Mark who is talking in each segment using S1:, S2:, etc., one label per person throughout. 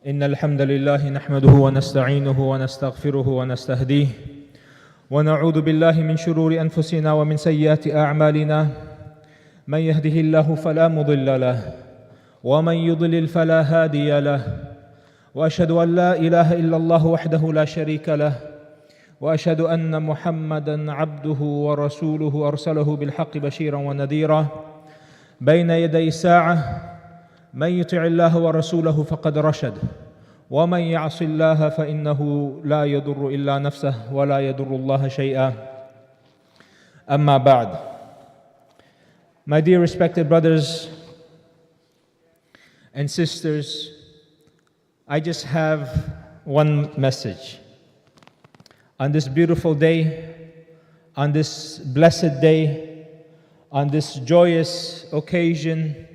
S1: إن الحمد لله نحمده ونستعينه ونستغفره ونستهديه ونعوذ بالله من شرور أنفسنا ومن سيئات أعمالنا من يهده الله فلا مضل له ومن يضلل فلا هادي له وأشهد أن لا إله إلا الله وحده لا شريك له وأشهد أن محمدًا عبده ورسوله أرسله بالحق بشيرًا ونذيرًا بين يدي الساعة من يطع الله ورسوله فقد رشد ومن يعص الله فإنه لا يضر إلا نفسه ولا يضر الله شيئا أما بعد. My dear respected brothers and sisters, I just have one message. On this beautiful day, on this blessed day, on this joyous occasion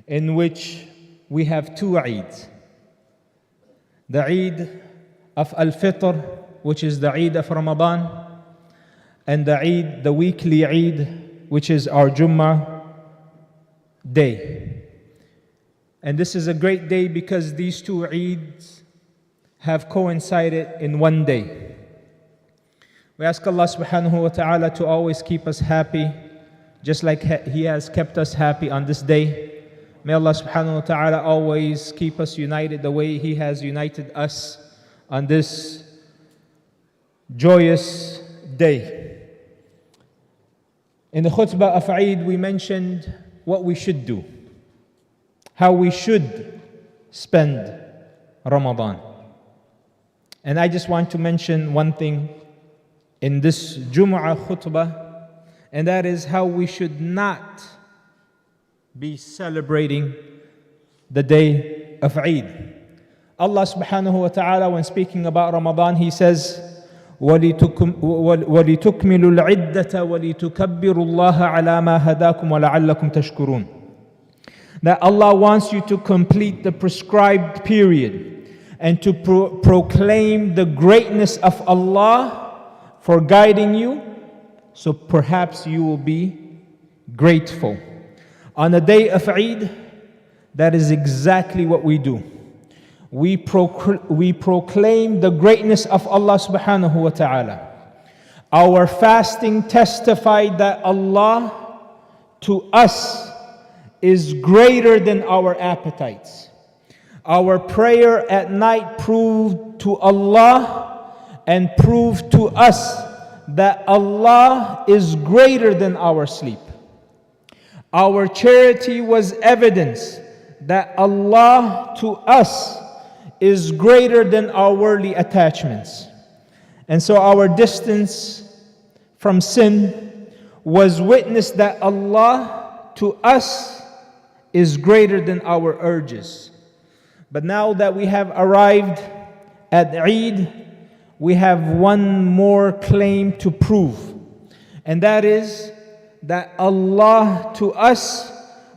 S1: in which we have two Eids. The Eid of Al-Fitr, which is the Eid of Ramadan, and the Eid, the weekly Eid, which is our Jumu'ah day. And this is a great day because these two Eids have coincided in one day. We ask Allah subhanahu wa ta'ala to always keep us happy, just like He has kept us happy on this day. May Allah subhanahu wa ta'ala always keep us united the way He has united us on this joyous day. In the khutbah of Eid, we mentioned what we should do, how we should spend Ramadan. And I just want to mention one thing in this Jumu'ah khutbah, and that is how we should not be celebrating the day of Eid. Allah subhanahu wa ta'ala, when speaking about Ramadan, He says, وَلِتُكْمِلُوا الْعِدَّةَ وَلِتُكَبِّرُوا اللَّهَ عَلَى مَا هَدَاكُمْ وَلَعَلَّكُمْ تَشْكُرُونَ. That Allah wants you to complete the prescribed period and to proclaim the greatness of Allah for guiding you, so perhaps you will be grateful. On the day of Eid, that is exactly what we do. We proclaim the greatness of Allah subhanahu wa ta'ala. Our fasting testified that Allah to us is greater than our appetites. Our prayer at night proved to Allah and proved to us that Allah is greater than our sleep. Our charity was evidence that Allah to us is greater than our worldly attachments. And so our distance from sin was witness that Allah to us is greater than our urges. But now that we have arrived at Eid, we have one more claim to prove, and that is that Allah to us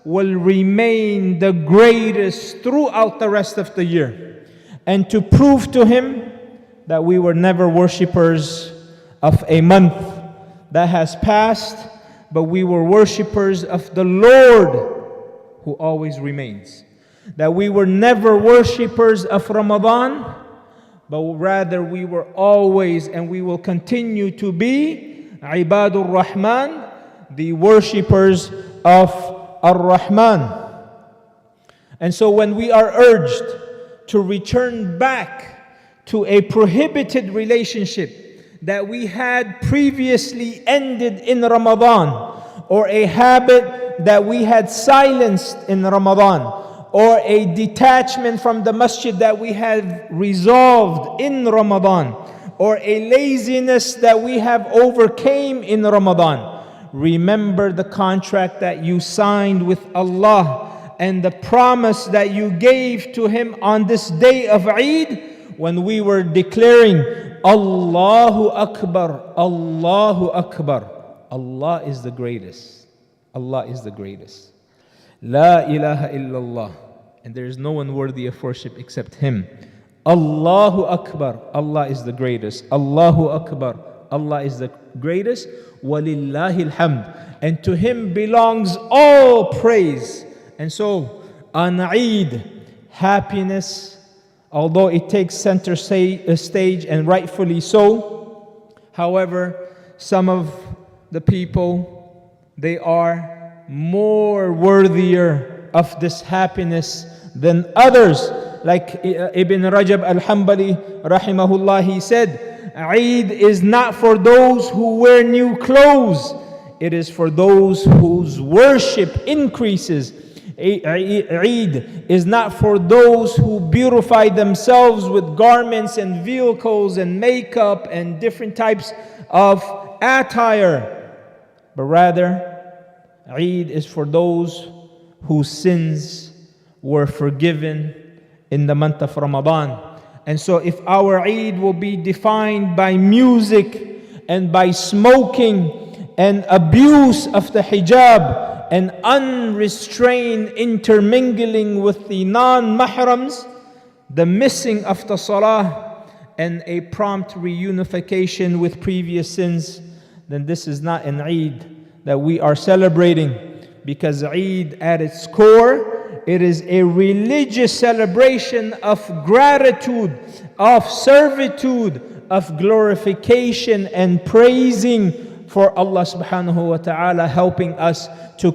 S1: will remain the greatest throughout the rest of the year, and to prove to Him that we were never worshippers of a month that has passed, but we were worshippers of the Lord who always remains. That we were never worshippers of Ramadan, but rather we were always and we will continue to be Ibadur Rahman, the worshippers of Ar-Rahman. And so when we are urged to return back to a prohibited relationship that we had previously ended in Ramadan, or a habit that we had silenced in Ramadan, or a detachment from the masjid that we have resolved in Ramadan, or a laziness that we have overcame in Ramadan, remember the contract that you signed with Allah and the promise that you gave to Him on this day of Eid when we were declaring Allahu Akbar, Allahu Akbar. Allah is the greatest. Allah is the greatest. La ilaha illallah. And there is no one worthy of worship except Him. Allahu Akbar. Allah is the greatest. Allahu Akbar. Allah is the greatest. وَلِلَّهِ الْحَمْدِ. And to Him belongs all praise. And so, on Eid, happiness, although it takes center stage, and rightfully so. However, some of the people, they are more worthier of this happiness than others. Like Ibn Rajab Al-Hanbali, rahimahullah, he said, Eid is not for those who wear new clothes. It is for those whose worship increases. Eid is not for those who beautify themselves with garments and vehicles and makeup and different types of attire. But rather, Eid is for those whose sins were forgiven in the month of Ramadan. And so if our Eid will be defined by music and by smoking and abuse of the hijab and unrestrained intermingling with the non-mahrams, the missing of the salah, and a prompt reunification with previous sins, then this is not an Eid that we are celebrating. Because Eid at its core, it is a religious celebration of gratitude, of servitude, of glorification and praising for Allah subhanahu wa ta'ala, helping us to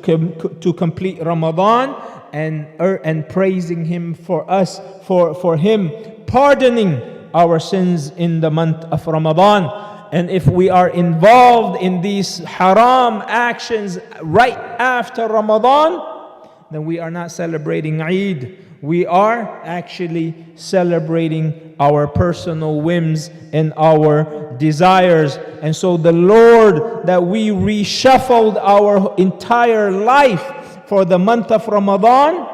S1: complete Ramadan, and praising Him for us, for Him pardoning our sins in the month of Ramadan. And if we are involved in these haram actions right after Ramadan, then we are not celebrating Eid. We are actually celebrating our personal whims and our desires. And so the Lord that we reshuffled our entire life for the month of Ramadan,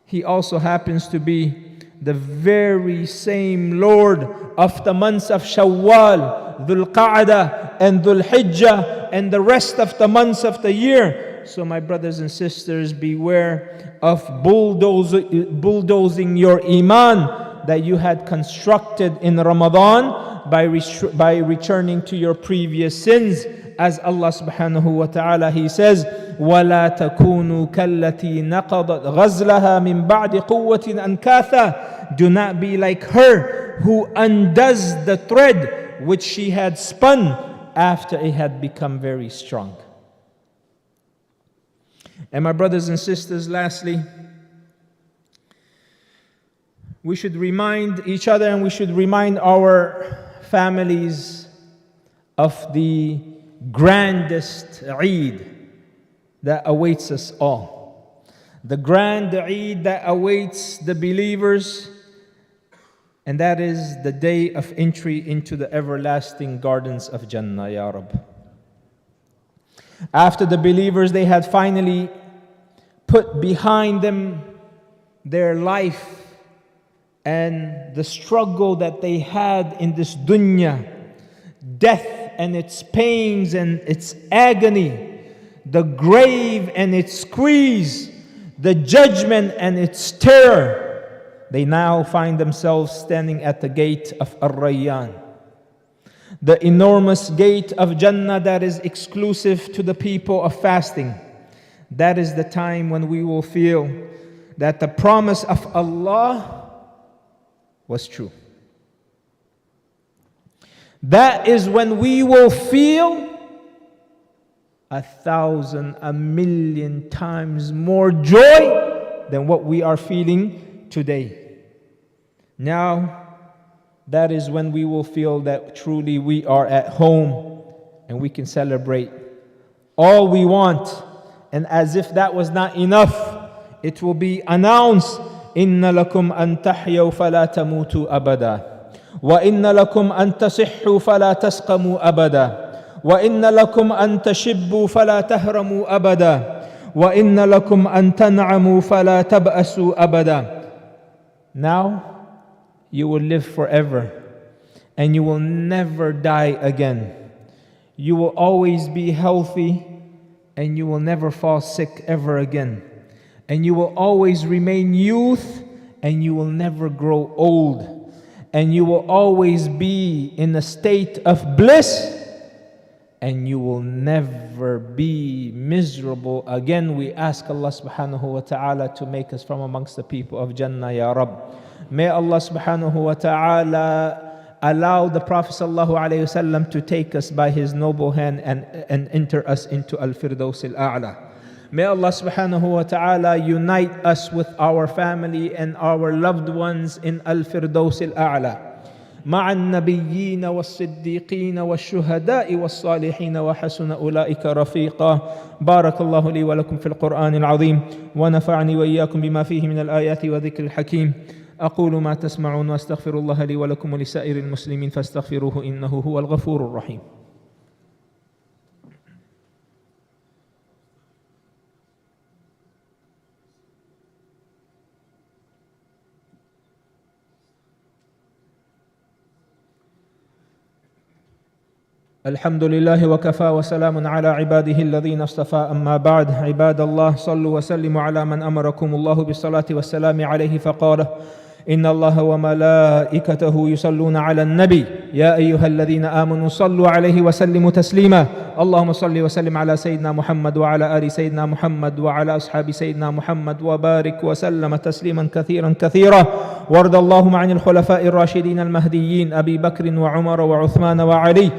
S1: He also happens to be the very same Lord of the months of Shawwal, Dhul Qa'dah and Dhul Hijjah and the rest of the months of the year. So my brothers and sisters, beware of bulldozing your iman that you had constructed in Ramadan by returning to your previous sins. As Allah subhanahu wa ta'ala, He says, وَلَا تَكُونُوا كَالَّتِي نَقَضَتْ غَزْلَهَا مِنْ بَعْدِ قُوَّةٍ أَنْكَاثًا. Do not be like her who undoes the thread which she had spun after it had become very strong. And my brothers and sisters, lastly, we should remind each other and we should remind our families of the grandest Eid that awaits us all. The grand Eid that awaits the believers, and that is the day of entry into the everlasting gardens of Jannah, Ya Rab. After the believers, they had finally put behind them their life and the struggle that they had in this dunya, death and its pains and its agony, the grave and its squeeze, the judgment and its terror, they now find themselves standing at the gate of Ar-Rayyan, the enormous gate of Jannah that is exclusive to the people of fasting. That is the time when we will feel that the promise of Allah was true. That is when we will feel 1,000, 1,000,000 times more joy than what we are feeling today. Now, that is when we will feel that truly we are at home and we can celebrate all we want. And as if that was not enough, it will be announced, إِنَّ لَكُمْ أَن تَحْيَوْا فَلَا تَمُوتُوا أَبَدًا وَإِنَّ لَكُمْ أَن تَصِحُّوا فَلَا تَسْقَمُوا أَبَدًا وَإِنَّ لَكُمْ أَن تَشِبُّوا فَلَا تَهْرَمُوا أَبَدًا وَإِنَّ لَكُمْ أَن تَنْعَمُوا فَلَا تَبْأَسُوا أَبَدًا. Now you will live forever and you will never die again. You will always be healthy and you will never fall sick ever again. And you will always remain youth and you will never grow old. and you will always be in a state of bliss, and you will never be miserable again. We ask Allah subhanahu wa ta'ala to make us from amongst the people of Jannah, Ya Rabb. May Allah subhanahu wa ta'ala allow the Prophet sallallahu alayhi wasallam to take us by his noble hand and enter us into al-Firdaus al-A'la. May Allah subhanahu wa ta'ala unite us with our family and our loved ones in al-Firdaus al-A'la. مع النبيين والصديقين والشهداء والصالحين وحسن أولئك رفيقا. بارك الله لي ولكم في القرآن العظيم ونفعني وإياكم بما فيه من الآيات وذكر الحكيم. أقول ما تسمعون وأستغفر الله لي ولكم ولسائر المسلمين فاستغفروه إنه هو الغفور الرحيم. الحمد لله وكفى وسلام على عباده الذين اصطفى. أما بعد، عباد الله، صلوا وسلموا على من أمركم الله بالصلاة والسلام عليه فقال: إن الله وملائكته يصلون على النبي يا أيها الذين آمنوا صلوا عليه وسلموا تسليما. اللهم صل وسلم على سيدنا محمد وعلى آل سيدنا محمد وعلى أصحاب سيدنا محمد وبارك وسلم تسليما كثيرا كثيرا. وارض اللهم عن الخلفاء الراشدين المهديين أبي بكر وعمر وعثمان وعلي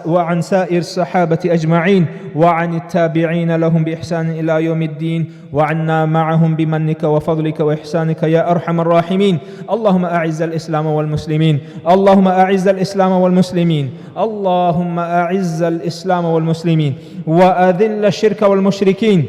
S1: وعن سائر الصحابة أجمعين وعن التابعين لهم بإحسان إلى يوم الدين، وعنا معهم بمنك وفضلك وإحسانك يا أرحم الراحمين. اللهم أعز الإسلام والمسلمين، اللهم أعز الإسلام والمسلمين، اللهم أعز الإسلام والمسلمين، وأذل الشرك والمشركين،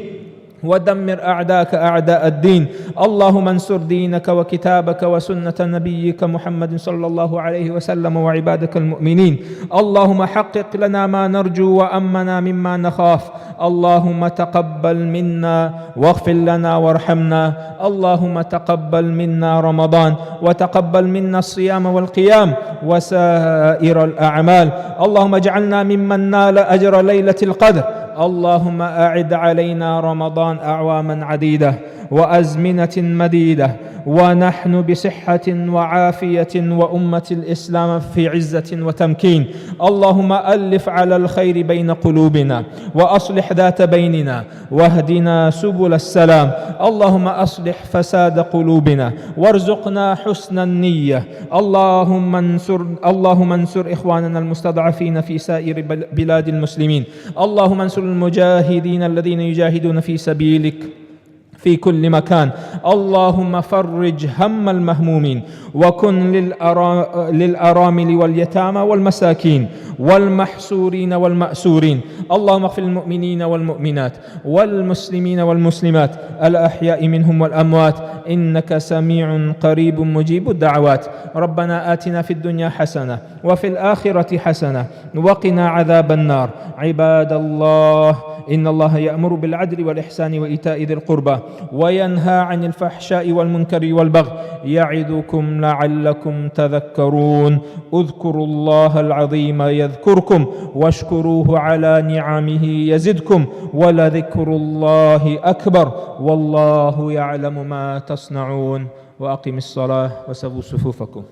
S1: ودمر أعداءك أعداء الدين. اللهم انصر دينك وكتابك وسنة نبيك محمد صلى الله عليه وسلم وعبادك المؤمنين. اللهم حقق لنا ما نرجو وأمنا مما نخاف. اللهم تقبل منا واغفر لنا وارحمنا. اللهم تقبل منا رمضان، وتقبل منا الصيام والقيام وسائر الأعمال. اللهم اجعلنا ممن نال أجر ليلة القدر. اللهم أعد علينا رمضان أعواما عديدة وأزمنة مديدة، ونحن بصحة وعافية وأمة الإسلام في عزة وتمكين. اللهم ألف على الخير بين قلوبنا، وأصلح ذات بيننا، واهدنا سبل السلام. اللهم أصلح فساد قلوبنا، وارزقنا حسن النية. اللهم انصر إخواننا المستضعفين في سائر بلاد المسلمين. اللهم انصر المجاهدين الذين يجاهدون في سبيلك في كل مكان. اللهم فرج هم المهمومين، وكن للأرامل واليتامى والمساكين والمحسورين والمأسورين. اللهم اغفر للمؤمنين والمؤمنات والمسلمين والمسلمات الأحياء منهم والأموات، إنك سميع قريب مجيب الدعوات. ربنا آتنا في الدنيا حسنة وفي الآخرة حسنة وقنا عذاب النار. عباد الله، إن الله يأمر بالعدل والإحسان وإيتاء ذي القربى، وينهى عن الفحشاء والمنكر والبغي، يعظكم لعلكم تذكرون. اذكروا الله العظيم يذكركم، واشكروه على نعمه يزدكم، ولذكر الله أكبر، والله يعلم ما تصنعون. وأقم الصلاة وسووا صفوفكم.